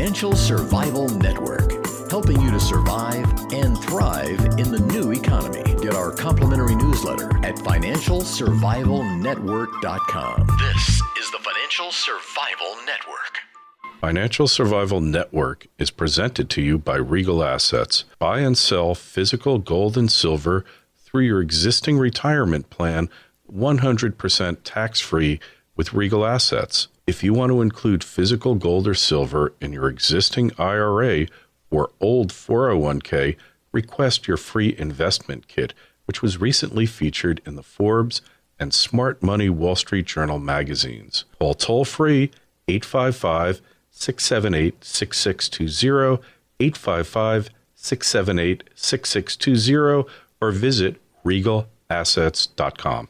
Financial Survival Network, helping you to survive and thrive in the new economy. Get our complimentary newsletter at financialsurvivalnetwork.com. This is the Financial Survival Network. Financial Survival Network is presented to you by Regal Assets. Buy and sell physical gold and silver through your existing retirement plan, 100% tax-free with Regal Assets. If you want to include physical gold or silver in your existing IRA or old 401k, request your free investment kit, which was recently featured in the Forbes and Smart Money Wall Street Journal magazines. Call toll-free 855-678-6620, 855-678-6620, or visit regalassets.com.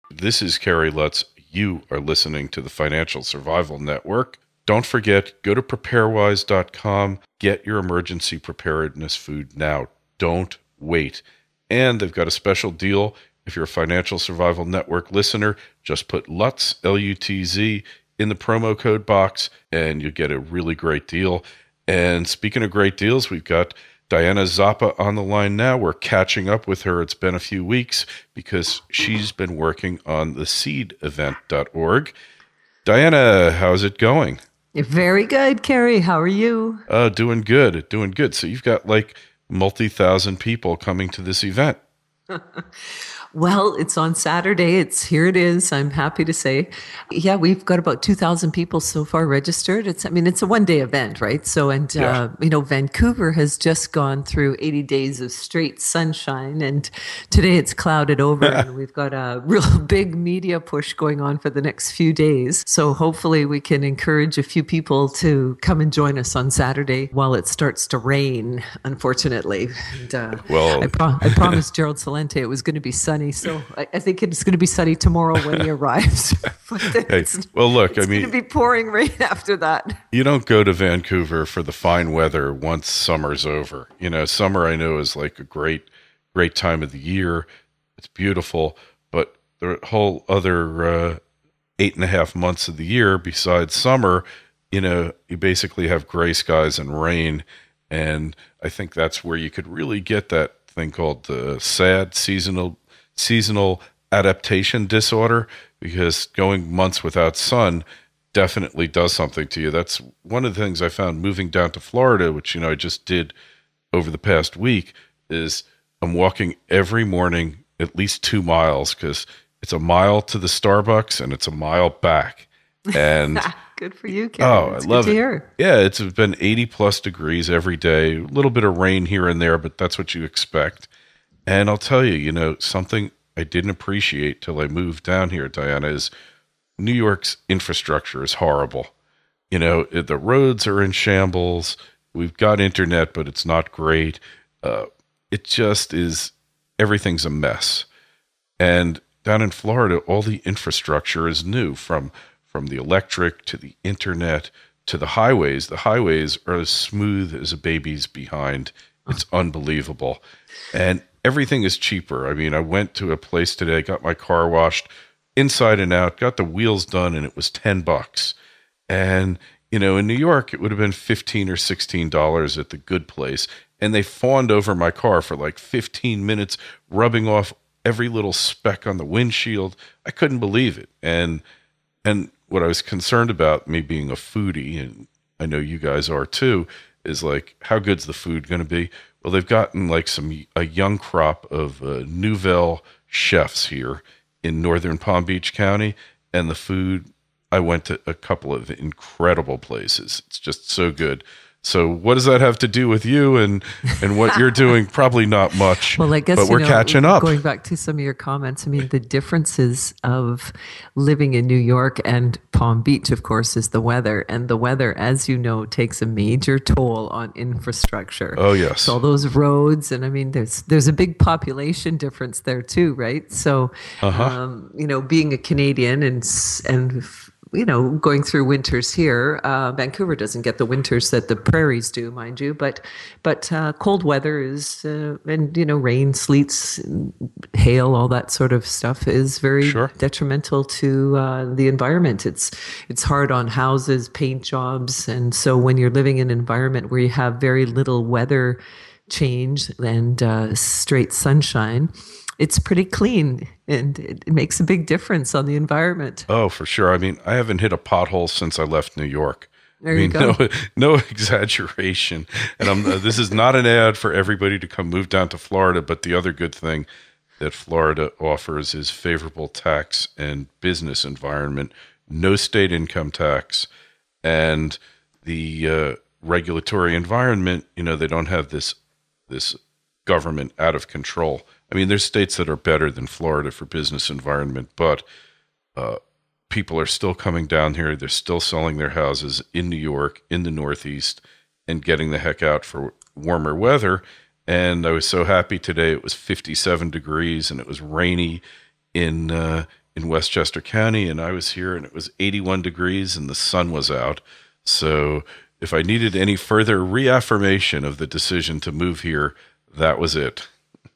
This is Kerry Lutz. You are listening to the Financial Survival Network. Don't forget, go to preparewise.com. Get your emergency preparedness food now. Don't wait. And they've got a special deal. If you're a Financial Survival Network listener, just put LUTZ, L-U-T-Z, in the promo code box, and you'll get a really great deal. And speaking of great deals, we've got Diana Zoppa on the line now. We're catching up with her. It's been a few weeks because she's been working on the seedevent.org. Diana, how's it going? Very good, Kerry. How are you? Doing good. Doing good. So you've got like multi-thousand people coming to this event. Well, it's on Saturday. Here it is. I'm happy to say. Yeah, we've got about 2,000 people so far registered. It's a one-day event, right? So, Vancouver has just gone through 80 days of straight sunshine, and today it's clouded over, and we've got a real big media push going on for the next few days. So hopefully we can encourage a few people to come and join us on Saturday while it starts to rain, unfortunately. And, I promised Gerald Salente it was going to be sunny. So I think it's going to be sunny tomorrow when he arrives. It's going to be pouring rain after that. You don't go to Vancouver for the fine weather once summer's over. You know, summer I know is like a great time of the year. It's beautiful, but the whole other 8.5 months of the year besides summer, you know, you basically have gray skies and rain. And I think that's where you could really get that thing called the SAD, seasonal adaptation disorder, because going months without sun definitely does something to you. That's one of the things I found moving down to Florida, which, you know, I just did over the past week, is I'm walking every morning at least 2 miles, because it's a mile to the Starbucks and it's a mile back. And good for you, Karen. Oh, I love it. Hear. Yeah, it's been 80 plus degrees every day, a little bit of rain here and there, but that's what you expect. And I'll tell you, you know, something I didn't appreciate till I moved down here, Diana, is New York's infrastructure is horrible. You know, the roads are in shambles. We've got internet, but it's not great. It just is, everything's a mess. And down in Florida, all the infrastructure is new, from the electric to the internet to the highways. The highways are as smooth as a baby's behind. It's unbelievable. And everything is cheaper. I mean, I went to a place today, got my car washed inside and out, got the wheels done, and it was $10. And, you know, in New York, it would have been $15 or $16 at the good place. And they fawned over my car for like 15 minutes, rubbing off every little speck on the windshield. I couldn't believe it. And what I was concerned about, me being a foodie, and I know you guys are too, is like, how good's the food going to be? Well, they've gotten like a young crop of Nouvelle chefs here in northern Palm Beach County, and the food, I went to a couple of incredible places. It's just so good. So what does that have to do with you and what you're doing? Probably not much. Well, I guess, but we're catching up. Going back to some of your comments, I mean, the differences of living in New York and Palm Beach, of course, is the weather. And the weather, as you know, takes a major toll on infrastructure. Oh, yes. So all those roads, and I mean, there's a big population difference there too, right? So, you know, being a Canadian and going through winters here. Vancouver doesn't get the winters that the prairies do, mind you, but cold weather is, and rain, sleets, hail, all that sort of stuff is very Sure. detrimental to the environment. It's hard on houses, paint jobs, and so when you're living in an environment where you have very little weather change and straight sunshine, it's pretty clean, and it makes a big difference on the environment. Oh, for sure. I mean, I haven't hit a pothole since I left New York. There you go. No exaggeration. And this is not an ad for everybody to come move down to Florida, but the other good thing that Florida offers is favorable tax and business environment, no state income tax, and the regulatory environment. They don't have this government out of control. I mean, there's states that are better than Florida for business environment, but people are still coming down here. They're still selling their houses in New York, in the Northeast, and getting the heck out for warmer weather. And I was so happy today. It was 57 degrees, and it was rainy in Westchester County, and I was here, and it was 81 degrees, and the sun was out. So if I needed any further reaffirmation of the decision to move here, that was it.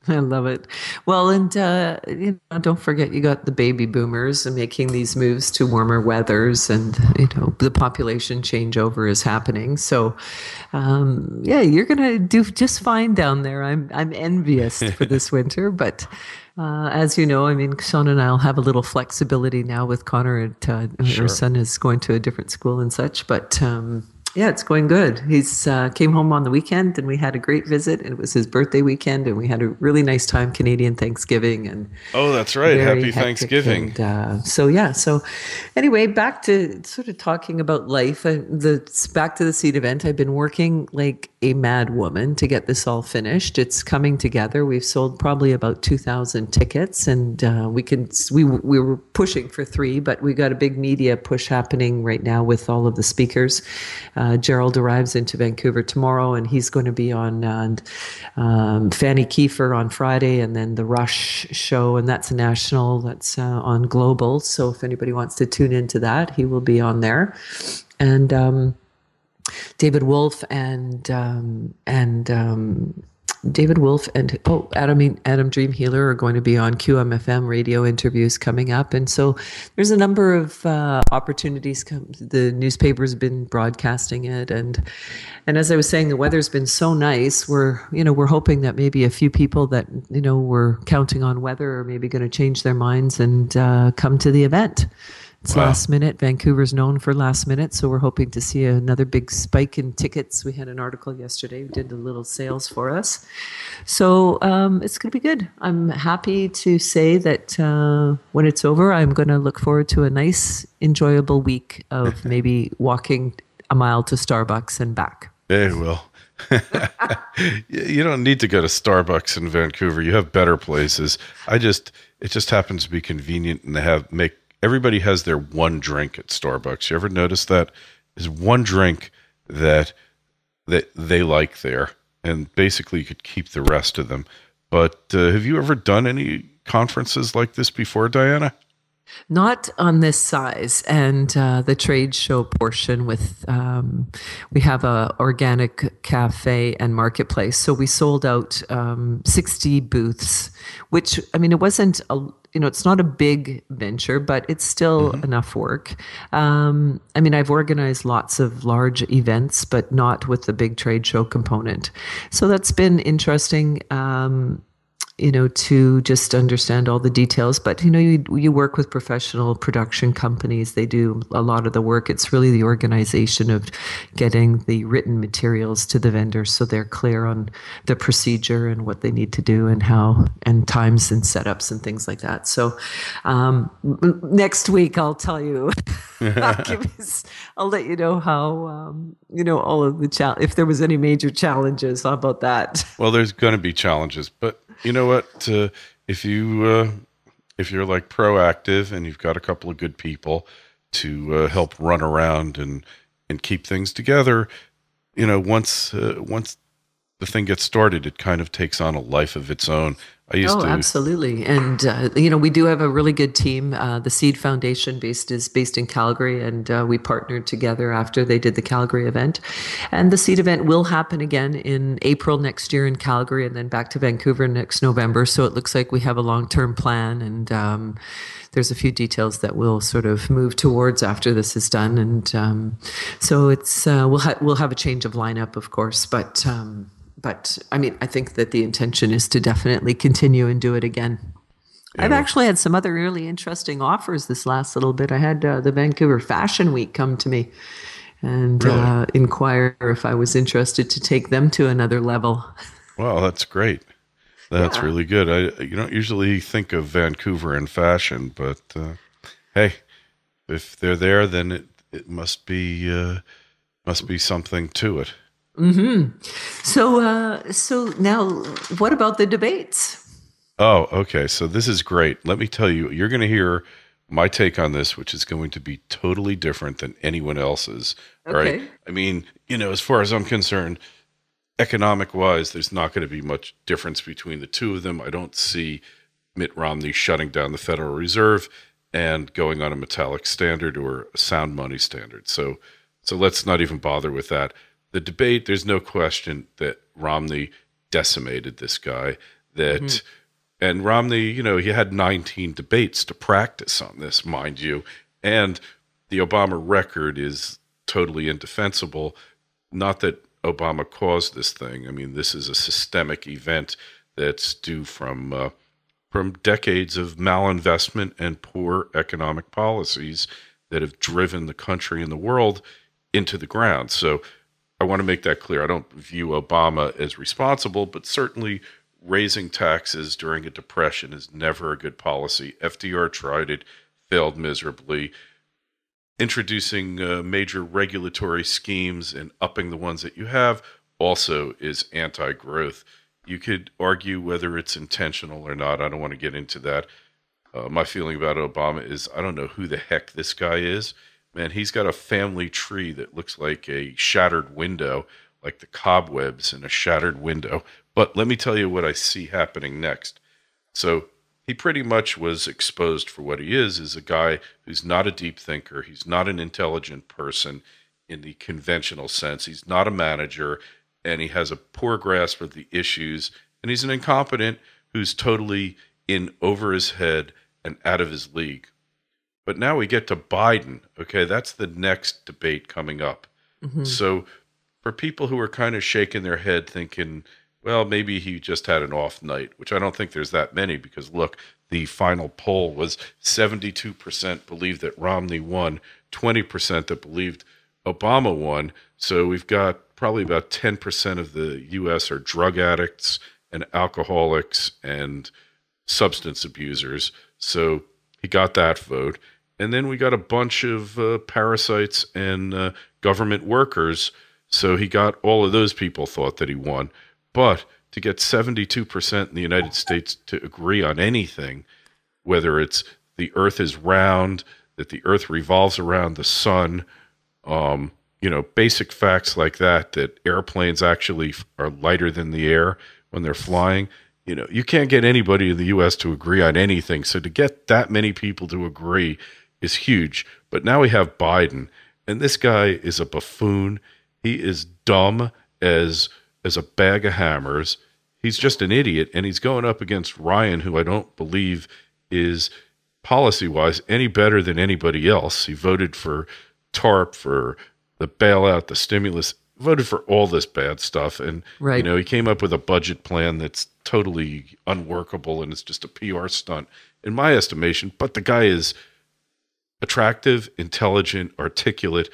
I love it. Well, and don't forget, you got the baby boomers making these moves to warmer weathers, and the population changeover is happening. So, you're gonna do just fine down there. I'm envious for this winter, but as you know, I mean, Sean and I'll have a little flexibility now with Connor. Sure. Our son is going to a different school and such, but. Yeah, it's going good. He's came home on the weekend, and we had a great visit. And it was his birthday weekend, and we had a really nice time, Canadian Thanksgiving. And oh, that's right, happy Thanksgiving. And, so anyway, back to sort of talking about life. Back to the Seed event. I've been working like a mad woman to get this all finished. It's coming together. We've sold probably about 2,000 tickets, and we were pushing for 3, but we got a big media push happening right now with all of the speakers. Gerald arrives into Vancouver tomorrow, and he's going to be on Fanny Kiefer on Friday, and then the Rush show, and that's on Global. So if anybody wants to tune into that, he will be on there. And David Wolf and Adam Dream Healer are going to be on QMFM radio interviews coming up. And so there's a number of opportunities. The newspaper's been broadcasting it. And as I was saying, the weather's been so nice. We're hoping that maybe a few people that, were counting on weather are maybe going to change their minds and come to the event. It's last minute. Vancouver's known for last minute, so we're hoping to see another big spike in tickets. We had an article yesterday. We did a little sales for us. So it's going to be good. I'm happy to say that when it's over, I'm going to look forward to a nice, enjoyable week of maybe walking a mile to Starbucks and back. Hey, well, you don't need to go to Starbucks in Vancouver. You have better places. It just happens to be convenient, and everybody has their one drink at Starbucks. You ever notice that? There's one drink that they like there, and basically you could keep the rest of them. But have you ever done any conferences like this before, Diana? Not on this size, and the trade show portion with we have a organic cafe and marketplace. So we sold out 60 booths, which it wasn't it's not a big venture, but it's still enough work. I've organized lots of large events, but not with the big trade show component. So that's been interesting. To just understand all the details. But, you work with professional production companies. They do a lot of the work. It's really the organization of getting the written materials to the vendors so they're clear on the procedure and what they need to do and how, and times and setups and things like that. So next week, I'll tell you, I'll let you know how, all of the if there was any major challenges. How about that? Well, there's going to be challenges, but you know what? If you're like proactive and you've got a couple of good people to help run around and keep things together, once the thing gets started, it kind of takes on a life of its own. I used Oh, to. absolutely. And, we do have a really good team. The Seed Foundation is based in Calgary, and we partnered together after they did the Calgary event. And the Seed event will happen again in April next year in Calgary, and then back to Vancouver next November. So it looks like we have a long-term plan, and there's a few details that we'll sort of move towards after this is done. And so it's we'll have a change of lineup, of course, but I mean, I think that the intention is to definitely continue and do it again. Yeah, I've well, actually had some other really interesting offers this last little bit. I had the Vancouver Fashion Week come to me and really. inquire if I was interested to take them to another level. Wow, that's great. That's Yeah. really good. You don't usually think of Vancouver in fashion, but hey, if they're there, then it must be something to it. So now, what about the debates? Oh, okay. So this is great. Let me tell you, you're going to hear my take on this, which is going to be totally different than anyone else's. All right. Okay. I mean, as far as I'm concerned, economic wise, there's not going to be much difference between the two of them. I don't see Mitt Romney shutting down the Federal Reserve and going on a metallic standard or a sound money standard. So let's not even bother with that. The debate, there's no question that Romney decimated this guy. That And Romney, he had 19 debates to practice on this, mind you. And the Obama record is totally indefensible. Not that Obama caused this thing. I mean, this is a systemic event that's due from decades of malinvestment and poor economic policies that have driven the country and the world into the ground. So I want to make that clear. I don't view Obama as responsible, but certainly raising taxes during a depression is never a good policy. FDR tried it, failed miserably. Introducing major regulatory schemes and upping the ones that you have also is anti-growth. You could argue whether it's intentional or not. I don't want to get into that. My feeling about Obama is I don't know who the heck this guy is. Man, he's got a family tree that looks like a shattered window, like the cobwebs in a shattered window. But let me tell you what I see happening next. So he pretty much was exposed for what he is a guy who's not a deep thinker. He's not an intelligent person in the conventional sense. He's not a manager, and he has a poor grasp of the issues. And he's an incompetent who's totally in over his head and out of his league. But now we get to Biden. Okay, that's the next debate coming up. So for people who are kind of shaking their head thinking, well, maybe he just had an off night, which I don't think there's that many because look, the final poll was 72% believed that Romney won, 20% that believed Obama won. So we've got probably about 10% of the U.S. are drug addicts and alcoholics and substance abusers. So he got that vote. And then we got a bunch of parasites and government workers. So he got all of those people thought that he won. But to get 72% in the United States to agree on anything, whether it's the earth is round, that the earth revolves around the sun, basic facts like that, that airplanes actually are lighter than the air when they're flying. You can't get anybody in the U.S. to agree on anything. So to get that many people to agree is huge. But now we have Biden, and this guy is a buffoon. He is dumb as a bag of hammers. He's just an idiot, and he's going up against Ryan, who I don't believe is policy-wise any better than anybody else. He voted for TARP, for the bailout, the stimulus, voted for all this bad stuff. And, Right. he came up with a budget plan that's totally unworkable, and it's just a PR stunt, in my estimation. But the guy is attractive, intelligent, articulate,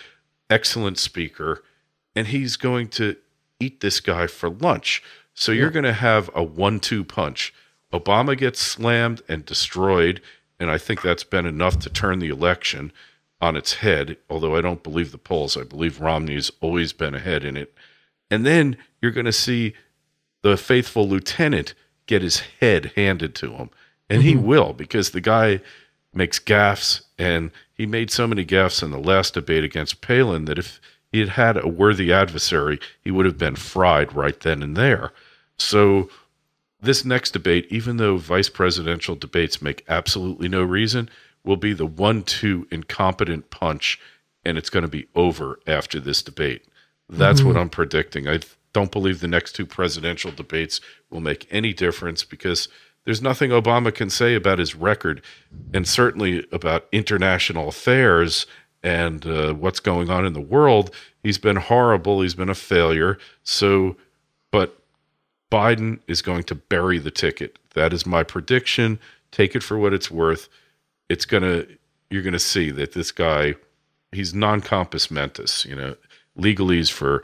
excellent speaker, and he's going to eat this guy for lunch. So you're going to have a 1-2 punch. Obama gets slammed and destroyed, and I think that's been enough to turn the election on its head, although I don't believe the polls. I believe Romney's always been ahead in it. And then you're going to see the faithful lieutenant get his head handed to him. And he will, because the guy makes gaffes, and he made so many gaffes in the last debate against Palin that if he had had a worthy adversary, he would have been fried right then and there. So this next debate, even though vice presidential debates make absolutely no reason, will be the 1-2 incompetent punch, and it's going to be over after this debate. That's what I'm predicting. I don't believe the next two presidential debates will make any difference because there's nothing Obama can say about his record, and certainly about international affairs and what's going on in the world. He's been horrible. He's been a failure. But Biden is going to bury the ticket. That is my prediction. Take it for what it's worth. You're gonna see that this guy, he's non compos mentis. Legalese for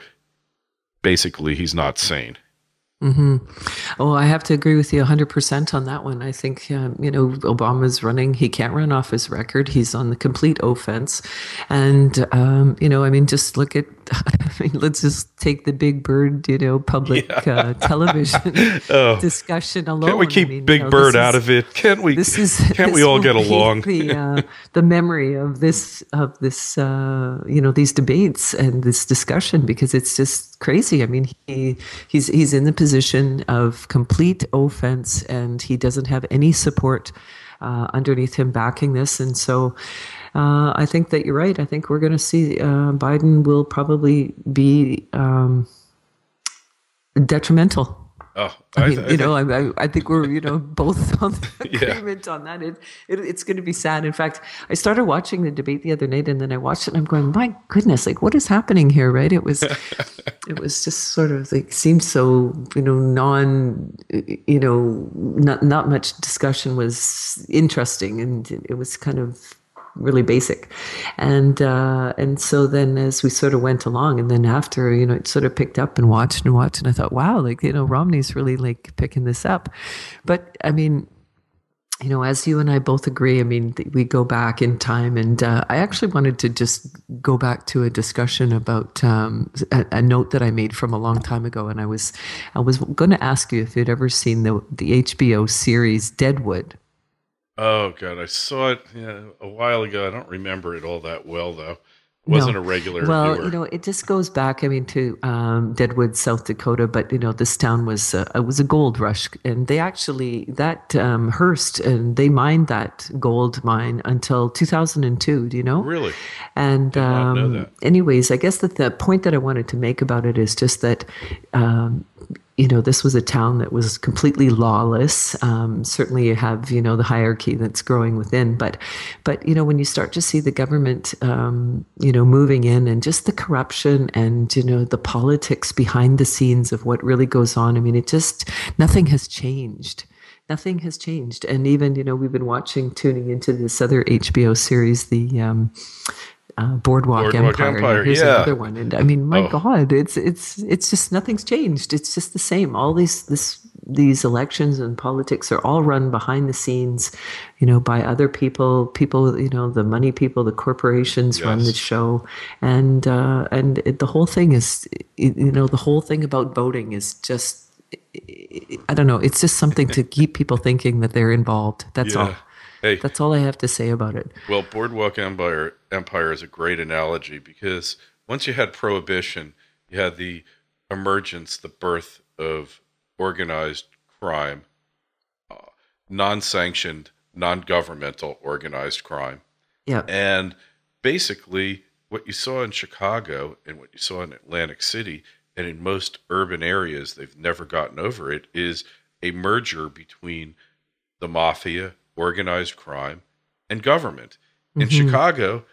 basically he's not sane. Oh, I have to agree with you 100% on that one. I think, Obama's running. He can't run off his record. He's on the complete offense. And, just look at, let's just take the Big Bird, public television discussion alone. Can't we keep Big Bird out of it? Can't we all get along? The memory of this, these debates and this discussion, because it's just crazy. I mean, he's in the position of complete offense, and he doesn't have any support underneath him backing this. And so I think that you're right. I think we're going to see Biden will probably be detrimental. Oh, I think we're both on agreement on that. It's going to be sad. In fact, I started watching the debate the other night, and then I watched it, and I'm going, my goodness, like what is happening here, right? It was just sort of like seemed so not much discussion was interesting, and it was kind of really basic. And so then as we sort of went along, and then after, it sort of picked up and watched, and I thought, wow, Romney's really like picking this up. But I mean, as you and I both agree, I mean, we go back in time, and I actually wanted to just go back to a discussion about a note that I made from a long time ago. And I was going to ask you if you'd ever seen the HBO series Deadwood. Oh, God, I saw it a while ago. I don't remember it all that well, though. Wasn't a regular viewer. It just goes back, I mean, to Deadwood, South Dakota. But, this town was a gold rush. And they actually, Hearst, and they mined that gold mine until 2002, do you know? Really? And did not know that. Anyways, I guess that the point that I wanted to make about it is just that this was a town that was completely lawless. Certainly you have, the hierarchy that's growing within. But when you start to see the government, moving in, and just the corruption and, the politics behind the scenes of what really goes on, I mean, nothing has changed. Nothing has changed. And even, we've been tuning into this other HBO series, the Boardwalk Empire. Here's another one, and I mean, my God, it's just nothing's changed. It's just the same. All these elections and politics are all run behind the scenes, by other people. People, the money people, the corporations run the show, and the whole thing is, the whole thing about voting is just, I don't know. It's just something to keep people thinking that they're involved. That's all. Hey, that's all I have to say about it. Well, Boardwalk Empire is a great analogy because once you had Prohibition, you had the emergence, the birth of organized crime, non-sanctioned, non-governmental organized crime. Yeah. And basically what you saw in Chicago and what you saw in Atlantic City and in most urban areas, they've never gotten over it, is a merger between the mafia, organized crime, and government. In Chicago,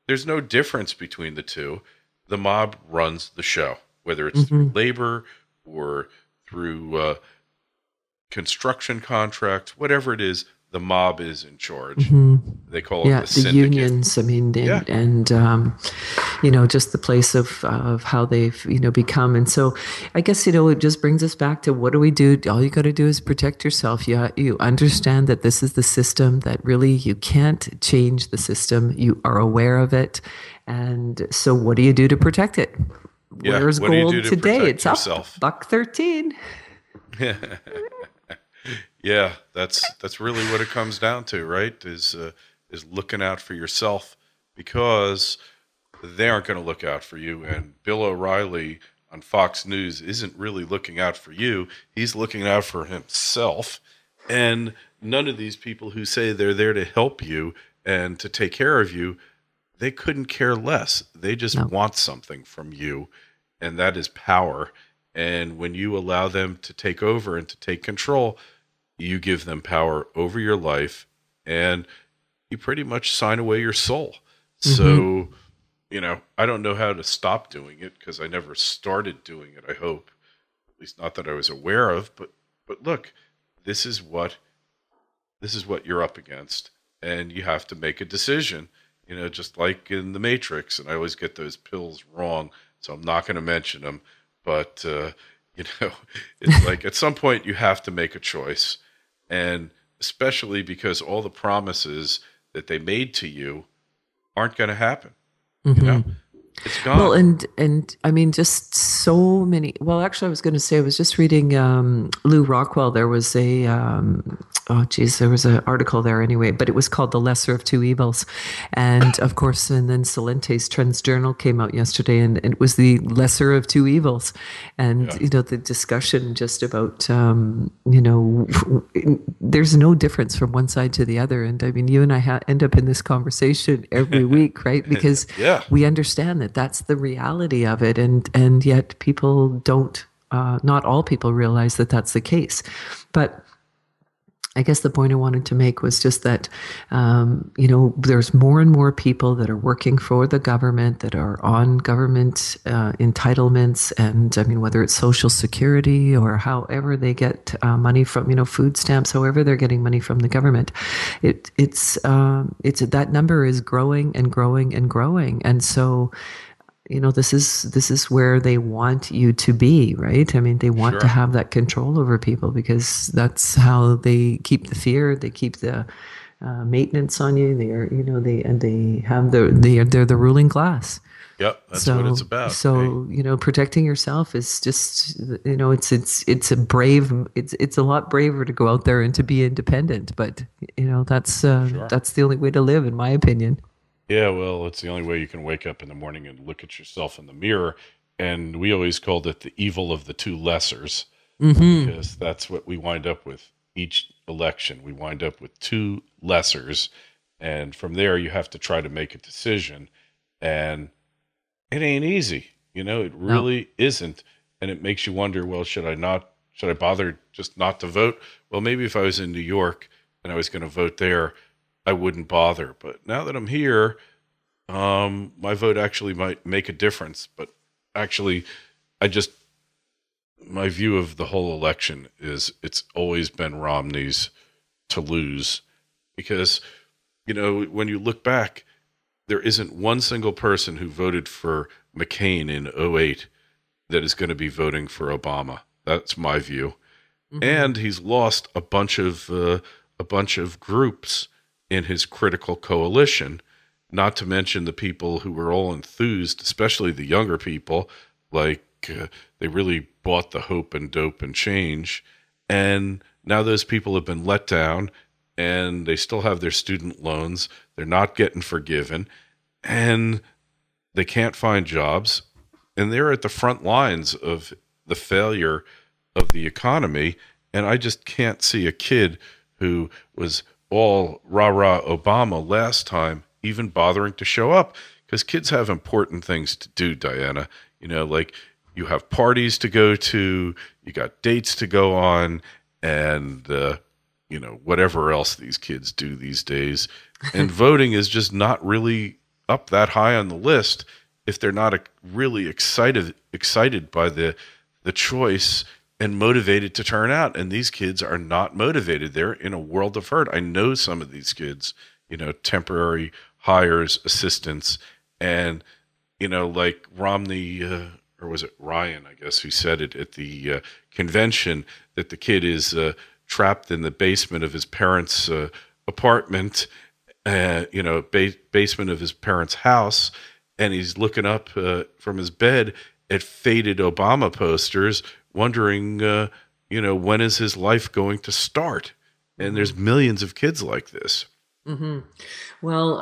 there's no difference between the two. The mob runs the show, whether it's through labor or through construction contracts, whatever it is, the mob is in charge. They call it the syndicate. Unions. I mean, and just the place of how they've become. And so, I guess it just brings us back to what do we do? All you got to do is protect yourself. You understand that this is the system. That really you can't change the system. You are aware of it, and so what do you do to protect it? Where's gold today? It's yourself? Up $1.13. Yeah, that's really what it comes down to, right? Is looking out for yourself, because they aren't going to look out for you. And Bill O'Reilly, on Fox News isn't really looking out for you. He's looking out for himself. And none of these people who say they're there to help you and to take care of you, they couldn't care less. They just want something from you, and that is power. And when you allow them to take over and to take control, you give them power over your life, and you pretty much sign away your soul. So, I don't know how to stop doing it because I never started doing it, I hope. At least not that I was aware of. But look, this is what you're up against, and you have to make a decision. Just like in the Matrix, and I always get those pills wrong, so I'm not going to mention them. But it's like at some point you have to make a choice, and especially because all the promises that they made to you aren't going to happen. It's gone. Well, and I mean, just so many. Well, actually, I was going to say I was just reading Lou Rockwell. There was there was an article there anyway, but it was called "The Lesser of Two Evils," and of course, and then Salente's Trends Journal came out yesterday, and it was the lesser of two evils, and the discussion just about there's no difference from one side to the other, and I mean, you and I end up in this conversation every week, right? Because we understand that that's the reality of it, and yet people don't. Not all people realize that that's the case, but I guess the point I wanted to make was just that, there's more and more people that are working for the government, that are on government entitlements, and I mean, whether it's Social Security or however they get money from, food stamps, however they're getting money from the government, it's that number is growing and growing and growing, and so. This is where they want you to be, right? I mean, they want to have that control over people because that's how they keep the fear, they keep the maintenance on you. They are, they're the ruling class. Yep, that's what it's about. So, protecting yourself is just, it's a lot braver to go out there and to be independent. But that's the only way to live, in my opinion. Yeah, well, it's the only way you can wake up in the morning and look at yourself in the mirror. And we always called it the evil of the two lessers, because that's what we wind up with each election. We wind up with two lessers, and from there you have to try to make a decision. And it ain't easy, it really isn't. And it makes you wonder, well, should I bother just not to vote? Well, maybe if I was in New York and I was going to vote there, I wouldn't bother. But now that I'm here, my vote actually might make a difference. But actually, my view of the whole election is it's always been Romney's to lose. Because, when you look back, there isn't one single person who voted for McCain in 2008 that is going to be voting for Obama. That's my view. And he's lost a bunch of groups in his critical coalition, not to mention the people who were all enthused, especially the younger people, like they really bought the hope and dope and change. And now those people have been let down, and they still have their student loans. They're not getting forgiven, and they can't find jobs. And they're at the front lines of the failure of the economy. And I just can't see a kid who was all rah-rah Obama last time even bothering to show up, because kids have important things to do, Diana. Like you have parties to go to, you got dates to go on, and whatever else these kids do these days. And voting is just not really up that high on the list if they're not really excited by the choice and motivated to turn out. And these kids are not motivated. They're in a world of hurt. I know some of these kids, temporary hires, assistants, and, like Romney, or was it Ryan, I guess, who said it at the convention, that the kid is trapped in the basement of his parents' apartment, basement of his parents' house, and he's looking up from his bed at faded Obama posters, wondering, when is his life going to start? And there's millions of kids like this. Well,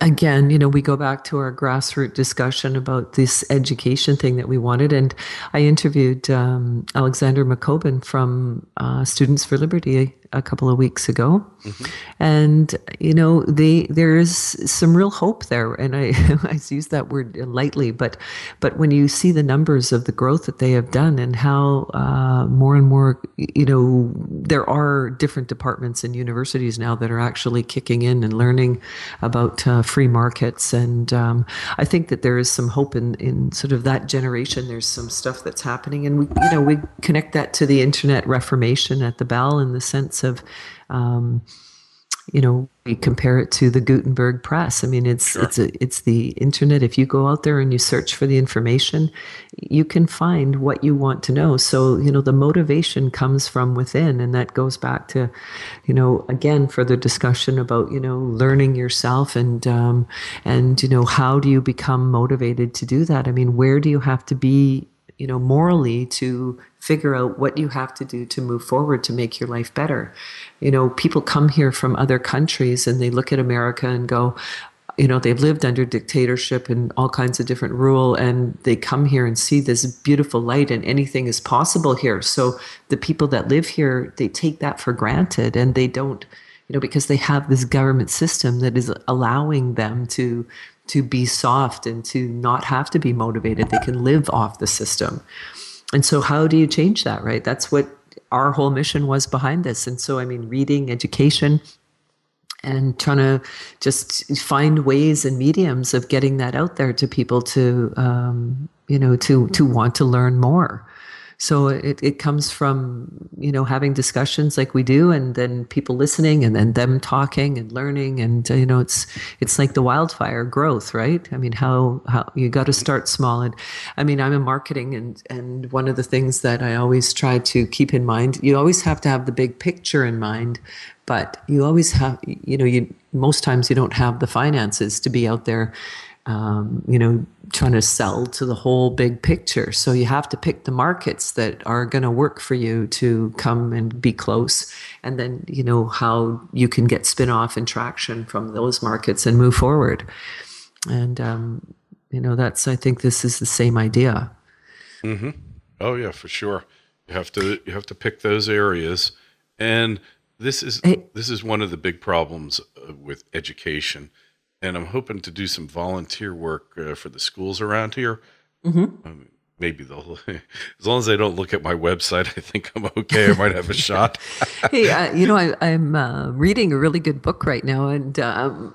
again, we go back to our grassroots discussion about this education thing that we wanted. And I interviewed Alexander McCoben from Students for Liberty a couple of weeks ago. Hmm. And, there is some real hope there. And I, I use that word lightly, but when you see the numbers of the growth that they have done and how more and more, there are different departments in universities now that are actually kicking in and learning about free markets. And I think that there is some hope in sort of that generation. There's some stuff that's happening. And we connect that to the internet reformation at the Bell in the sense of, we compare it to the Gutenberg press. I mean, Sure. it's the internet. If you go out there and you search for the information, you can find what you want to know. So, the motivation comes from within, and that goes back to, again, further discussion about, learning yourself and how do you become motivated to do that? I mean, where do you have to be, morally to figure out what you have to do to move forward to make your life better. People come here from other countries and they look at America and go, they've lived under dictatorship and all kinds of different rule, and they come here and see this beautiful light and anything is possible here. So the people that live here, they take that for granted and they don't, because they have this government system that is allowing them to be soft and to not have to be motivated. They can live off the system. And so how do you change that, right? That's what our whole mission was behind this. And so, I mean, reading, education, and trying to just find ways and mediums of getting that out there to people to, to want to learn more. So it comes from, having discussions like we do, and then people listening, and then them talking and learning. And, it's like the wildfire growth, right? I mean, how you got to start small. And I mean, I'm in marketing, and one of the things that I always try to keep in mind, you always have to have the big picture in mind, but you always have, most times you don't have the finances to be out there, trying to sell to the whole big picture. So you have to pick the markets that are going to work for you to come and be close. And then, how you can get spin-off and traction from those markets and move forward. And, I think this is the same idea. Hmm. Oh yeah, for sure. You have to pick those areas, and this is one of the big problems with education. And I'm hoping to do some volunteer work for the schools around here. Maybe they'll, as long as they don't look at my website, I think I'm okay. I might have a shot. Hey, I'm reading a really good book right now, and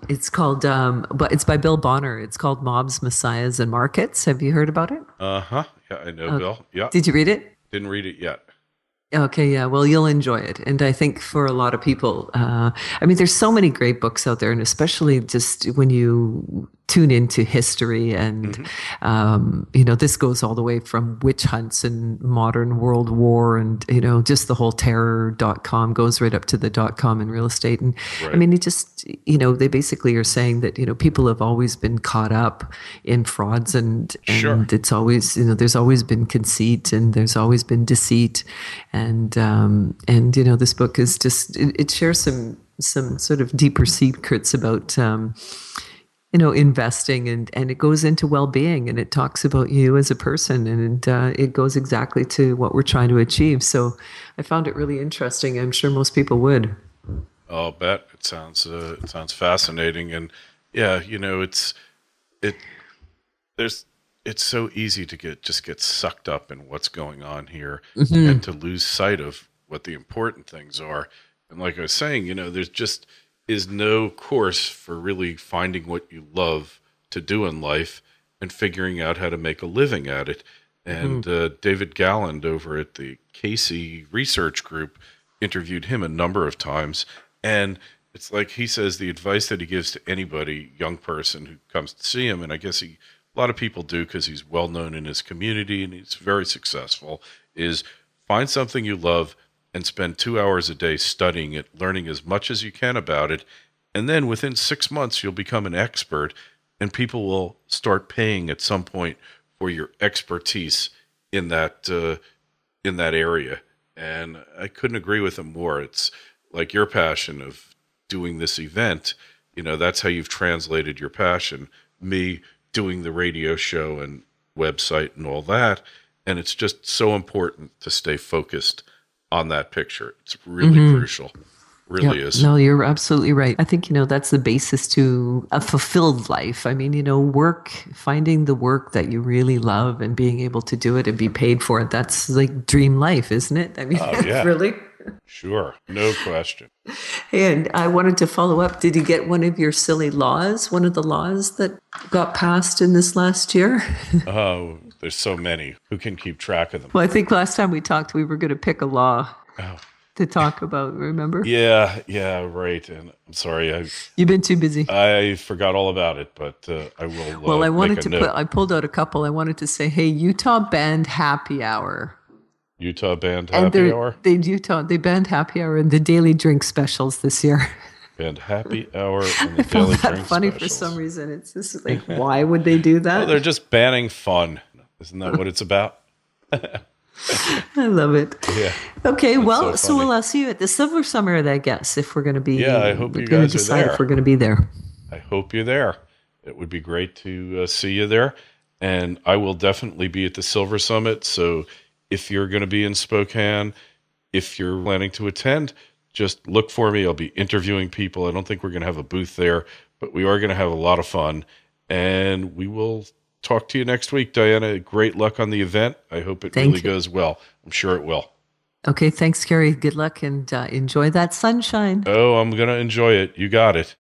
it's called, but it's by Bill Bonner. It's called Mobs, Messiahs, and Markets. Have you heard about it? Uh-huh. Yeah, I know, Bill. Yeah. Did you read it? Didn't read it yet. Okay, yeah. Well, you'll enjoy it. And I think for a lot of people, I mean, there's so many great books out there, and especially just when you tune into history and, this goes all the way from witch hunts and modern world war and, just the whole terror.com goes right up to the .com in real estate. And Right. I mean, it just, they basically are saying that, people have always been caught up in frauds and Sure. it's always, there's always been conceit and there's always been deceit. And this book is just, it shares some sort of deeper secrets about, investing and it goes into well-being and it talks about you as a person and it goes exactly to what we're trying to achieve. So I found it really interesting. I'm sure most people would. I'll bet it sounds fascinating. And yeah, it's so easy to get sucked up in what's going on here and to lose sight of what the important things are. And like I was saying, there's just is no course for really finding what you love to do in life and figuring out how to make a living at it. And David Galland over at the Casey Research Group interviewed him a number of times. And it's like he says the advice that he gives to anybody, young person who comes to see him, and I guess a lot of people do because he's well known in his community and he's very successful, is find something you love and spend 2 hours a day studying it, learning as much as you can about it. And then within 6 months, you'll become an expert and people will start paying at some point for your expertise in that area. And I couldn't agree with him more. It's like your passion of doing this event, that's how you've translated your passion. Me doing the radio show and website and all that. And it's just so important to stay focused on that picture. It's really crucial. Really is. No, you're absolutely right. I think, that's the basis to a fulfilled life. I mean, finding the work that you really love and being able to do it and be paid for it, that's like dream life, isn't it? I mean, yeah. Really? Sure. No question. And I wanted to follow up. Did you get one of your silly laws, one of the laws that got passed in this last year? Oh, there's so many. Who can keep track of them? Well, I think last time we talked, we were going to pick a law. To talk about, remember? Yeah, right. And I'm sorry, you've been too busy. I forgot all about it, but I will. Well, I wanted to I pulled out a couple. I wanted to say, hey, Utah banned happy hour. Utah banned happy hour. They banned happy hour in the daily drink specials this year. Banned happy hour in the daily drink specials. Funny for some reason. It's just like, why would they do that? Well, they're just banning fun. Isn't that what it's about? I love it. Yeah. Okay. Well, so we'll see you at the Silver Summit, I guess, if we're going to be. Yeah, I hope you guys are there. If we're going to be there. I hope you're there. It would be great to see you there, and I will definitely be at the Silver Summit. So if you're going to be in Spokane, if you're planning to attend, just look for me. I'll be interviewing people. I don't think we're going to have a booth there, but we are going to have a lot of fun, and we will talk to you next week, Diana. Great luck on the event. I hope it really goes well. I'm sure it will. Okay, thanks, Carrie. Good luck and enjoy that sunshine. Oh, I'm going to enjoy it. You got it.